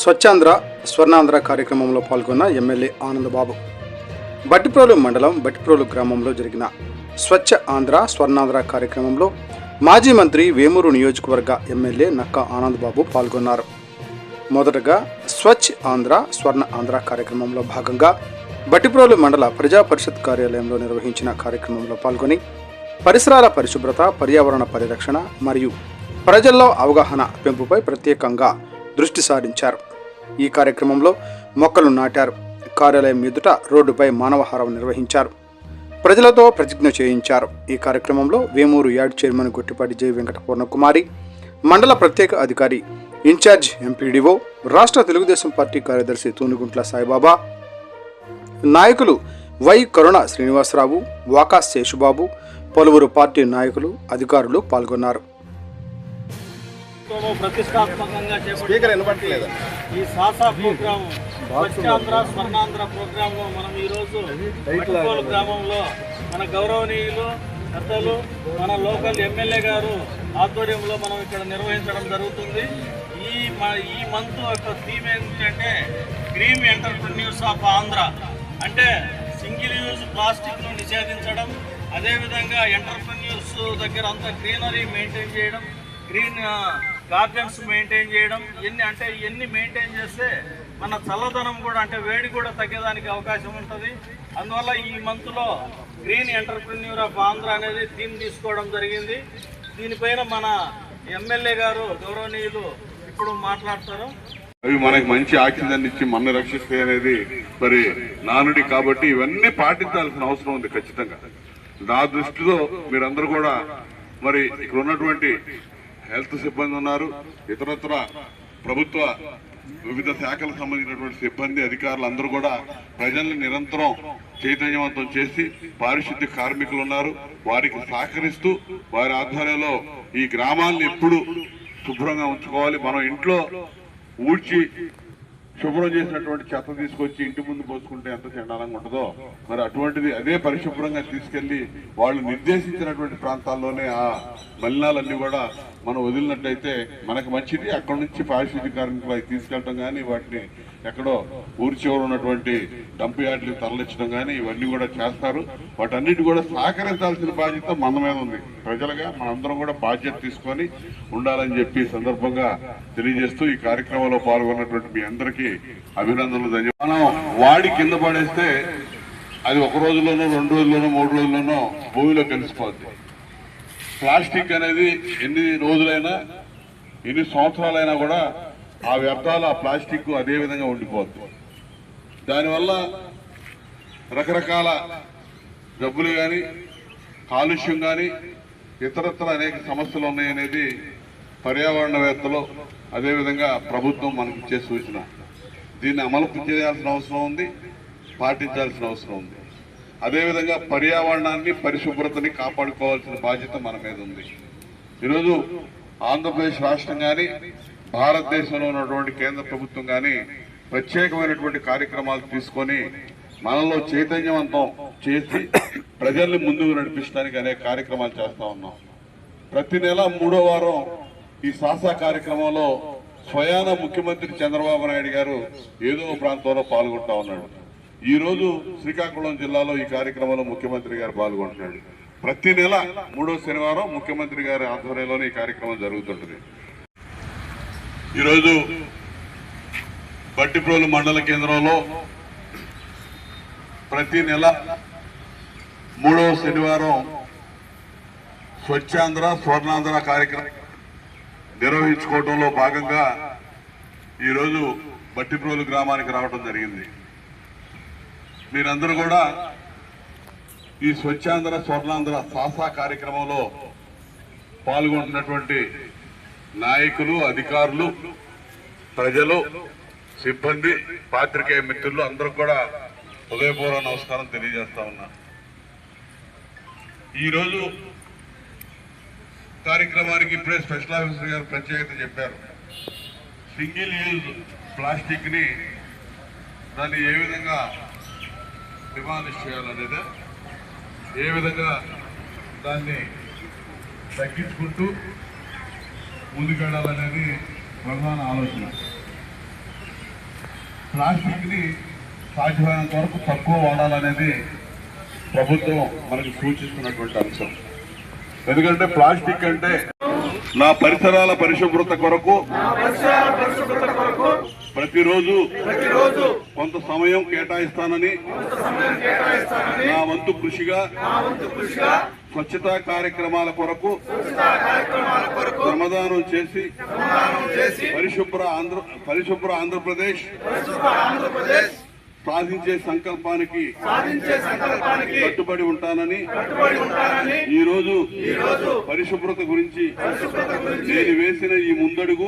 స్వచ్ఛాంధ్ర స్వర్ణాంధ్ర కార్యక్రమంలో పాల్గొన్న ఎమ్మెల్యే ఆనందబాబు. బట్టిప్రోలు మండలం బట్టిప్రోలు గ్రామంలో జరిగిన స్వచ్ఛ ఆంధ్ర స్వర్ణాంధ్ర కార్యక్రమంలో మాజీ మంత్రి వేమూరు నియోజకవర్గ ఎమ్మెల్యే నక్కా ఆనందబాబు పాల్గొన్నారు. మొదటగా స్వచ్ఛ ఆంధ్ర స్వర్ణ ఆంధ్ర కార్యక్రమంలో భాగంగా బట్టిప్రోలు మండల ప్రజా పరిషత్ కార్యాలయంలో నిర్వహించిన కార్యక్రమంలో పాల్గొని పరిసరాల పరిశుభ్రత, పర్యావరణ పరిరక్షణ మరియు ప్రజల్లో అవగాహన పెంపుపై ప్రత్యేకంగా దృష్టి సారించారు. ఈ కార్యక్రమంలో మొక్కలు నాటారు. కార్యాలయం ఎదుట రోడ్డుపై మానవహారం నిర్వహించారు. ప్రజలతో ప్రతిజ్ఞ చేయించారు. ఈ కార్యక్రమంలో వేమూరు యార్డ్ చైర్మన్ గుట్టిపాటి జై వెంకట పూర్ణకుమారి, మండల ప్రత్యేక అధికారి ఇన్ఛార్జ్ ఎంపీడీఓ, రాష్ట్ర తెలుగుదేశం పార్టీ కార్యదర్శి తూనుగుంట్ల సాయిబాబా, నాయకులు వై కరుణ శ్రీనివాసరావు, వాకా శేషుబాబు, పలువురు పార్టీ నాయకులు, అధికారులు పాల్గొన్నారు. ప్రతిష్టాత్మకంగా ఈ సాసా ప్రోగ్రాము స్వచ్ఛాంధ్ర స్వర్ణాంధ్ర ప్రోగ్రాము మనం ఈరోజు బట్టిప్రోలు గ్రామంలో మన గౌరవనీయులు పెద్దలు మన లోకల్ ఎమ్మెల్యే గారు ఆధ్వర్యంలో మనం ఇక్కడ నిర్వహించడం జరుగుతుంది. ఈ మంత్ యొక్క థీమ్ ఏంటంటే గ్రీన్ ఎంటర్‌ప్రెన్యూర్స్ ఆఫ్ ఆంధ్ర, అంటే సింగిల్ యూజ్ ప్లాస్టిక్ను నిషేధించడం, అదేవిధంగా ఎంటర్‌ప్రెన్యూర్స్ దగ్గర అంతా గ్రీనరీ మెయింటైన్ చేయడం, గ్రీన్ గార్డెన్స్ మెయింటైన్ చేయడం, ఇవన్నీ మెయింటైన్ చేస్తే మన చల్లదనం కూడా అంటే వేడి కూడా తగ్గేదానికి అవకాశం ఉంటుంది. అందువల్ల ఈ మంత్లో గ్రీన్ ఎంటర్‌ప్రెన్యూర్ ఆఫ్ ఆంధ్ర అనేది థీమ్ తీసుకోవడం జరిగింది. దీనిపైన మన ఎమ్మెల్యే గారు గౌరవనీయులు ఇప్పుడు మాట్లాడతారు. అవి మనకి మంచి ఆక్సిజన్ ఇచ్చి మన రక్షిస్తాయి అనేది మరి నానుడి, కాబట్టి ఇవన్నీ పాటించాల్సిన అవసరం ఉంది ఖచ్చితంగా. నా దృష్టిలో మీరందరూ కూడా మరి ఇక్కడ ఉన్నటువంటి హెల్త్ సిబ్బంది ఉన్నారు, ఇతరత్ర ప్రభుత్వ వివిధ శాఖలకు సంబంధించినటువంటి సిబ్బంది, అధికారులు అందరూ కూడా ప్రజల్ని నిరంతరం చైతన్యవంతం చేసి, పారిశుద్ధ్య కార్మికులు ఉన్నారు, వారికి సహకరిస్తూ వారి ఆధ్వర్యంలో ఈ గ్రామాలను ఎప్పుడు శుభ్రంగా ఉంచుకోవాలి. మనం ఇంట్లో ఊడ్చి శుభ్రం చేసినటువంటి చెత్త తీసుకొచ్చి ఇంటి ముందు పోసుకుంటే ఎంత చండాలంగా ఉంటుందో, మరి అటువంటిది అదే పరిశుభ్రంగా తీసుకెళ్లి వాళ్ళు నిర్దేశించినటువంటి ప్రాంతాల్లోనే ఆ మలినాలన్నీ కూడా మనం వదిలినట్టయితే మనకు మంచిది. అక్కడి నుంచి పారిశుద్ధ్య కార్మికులు అవి తీసుకెళ్ళటం కానీ, వాటిని ఎక్కడో ఊరి చివర ఉన్నటువంటి డంప్ యార్డులకు తరలించడం కానీ ఇవన్నీ కూడా చేస్తారు. వాటన్నిటి కూడా సహకరించాల్సిన బాధ్యత మన మీద ఉంది. ప్రజలుగా మనందరం కూడా బాధ్యత తీసుకొని ఉండాలని చెప్పి సందర్భంగా తెలియజేస్తూ ఈ కార్యక్రమంలో పాల్గొన్నటువంటి మీ అందరికీ అభినందనలు, ధన్యవాదాలు. మనం వాడి కింద పడేస్తే అది ఒక రోజులోనో, 2 రోజుల్లోనో, 3 రోజుల్లోనో భూమిలో కలిసిపోద్ది. ప్లాస్టిక్ అనేది ఎన్ని రోజులైనా, ఎన్ని సంవత్సరాలైనా కూడా ఆ వ్యర్థాలు, ఆ ప్లాస్టిక్ అదే విధంగా ఉండిపోద్ది. దానివల్ల రకరకాల జబ్బులు కానీ, కాలుష్యం కానీ, ఇతరత్ర అనేక సమస్యలు ఉన్నాయనేది పర్యావరణవేత్తలు, అదేవిధంగా ప్రభుత్వం మనకి ఇచ్చే సూచన. దీన్ని అమలు చేయాల్సిన అవసరం ఉంది, పాటించాల్సిన అవసరం ఉంది. అదేవిధంగా పర్యావరణాన్ని, పరిశుభ్రతని కాపాడుకోవాల్సిన బాధ్యత మన మీద ఉంది. ఈరోజు ఆంధ్రప్రదేశ్ రాష్ట్రం కానీ, భారతదేశంలో ఉన్నటువంటి కేంద్ర ప్రభుత్వం కానీ ప్రత్యేకమైనటువంటి కార్యక్రమాలు తీసుకొని మనలో చైతన్యవంతం చేసి ప్రజల్ని ముందుకు నడిపించడానికి అనేక కార్యక్రమాలు చేస్తూ ఉన్నాం. ప్రతి నెల 3వ వారం ఈ సాసా కార్యక్రమంలో స్వయాన ముఖ్యమంత్రి చంద్రబాబు నాయుడు గారు ఏదో ప్రాంతంలో పాల్గొంటా ఉన్నాడు. ఈ రోజు శ్రీకాకుళం జిల్లాలో ఈ కార్యక్రమంలో ముఖ్యమంత్రి గారు పాల్గొంటున్నాడు. ప్రతి నెల 3వ శనివారం ముఖ్యమంత్రి గారి ఆధ్వర్యంలోనే ఈ కార్యక్రమం జరుగుతుంటుంది. ఈరోజు బట్టిప్రోలు మండల కేంద్రంలో ప్రతి నెల 3వ శనివారం స్వచ్ఛాంధ్ర స్వర్ణాంధ్ర కార్యక్రమం నిర్వహించుకోవడంలో భాగంగా ఈరోజు బట్టిప్రోలు గ్రామానికి రావడం జరిగింది. మీరందరూ కూడా ఈ స్వచ్ఛాంధ్ర స్వర్ణాంధ్ర సాసా కార్యక్రమంలో పాల్గొంటున్నటువంటి నాయకులు, అధికారులు, ప్రజలు, సిబ్బంది, పాత్రికేయ మిత్రులు అందరూ కూడా హృదయపూర్వక నమస్కారం తెలియజేస్తా ఉన్నా. ఈరోజు కార్యక్రమానికి ఇప్పుడే స్పెషల్ ఆఫీసర్ గారు ప్రత్యేకత చెప్పారు. సింగిల్ యూజ్ ప్లాస్టిక్ ని దాన్ని ఏ విధంగా డిమాలిష్ చేయాలనేది, ఏ విధంగా దాన్ని తగ్గించుకుంటూ ముందుకెళ్ళాలనేది ప్రధాన ఆలోచన. ప్లాస్టిక్ని సాధ్యమైనంత వరకు తక్కువ వాడాలనేది ప్రభుత్వం మనకు సూచిస్తున్నటువంటి అంశం. ఎందుకంటే ప్లాస్టిక్ అంటే నా పరిసరాల పరిశుభ్రత కొరకు ప్రతిరోజు కొంత సమయం కేటాయిస్తానని నా వంతు కృషిగా స్వచ్ఛతా కార్యక్రమాల కొరకు శ్రమదానం చేసి పరిశుభ్ర ఆంధ్రప్రదేశ్ సాధించే సంకల్పానికి కట్టుబడి ఉంటానని ఈ రోజు పరిశుభ్రత గురించి నేను వేసిన ఈ ముందడుగు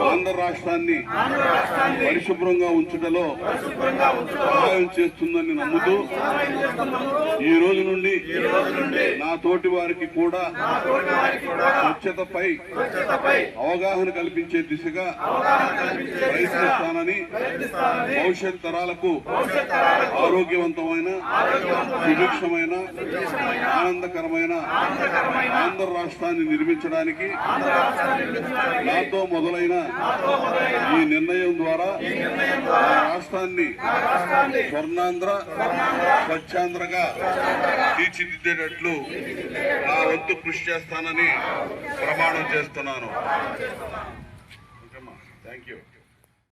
ఆంధ్ర రాష్ట్రాన్ని పరిశుభ్రంగా ఉంచుటలో సహాయం చేస్తుందని నమ్ముతూ ఈ రోజు నుండి నా తోటి వారికి కూడా స్వచ్ఛతపై అవగాహన కల్పించే దిశగా ప్రయత్నిస్తానని భవిష్యత్ తరాలకు ఆరోగ్యవంతమైన సుభిక్షమైన ఆనందకరమైన ఆంధ్ర రాష్ట్రాన్ని నిర్మించడానికి నాతో మొదలైన ఈ నిర్ణయం ద్వారా రాష్ట్రాన్ని స్వర్ణాంధ్ర స్వచ్ఛాంధ్రగా తీర్చిదిద్దేటట్లు నా వంతు కృషి చేస్తానని ప్రమాణం చేస్తున్నాను.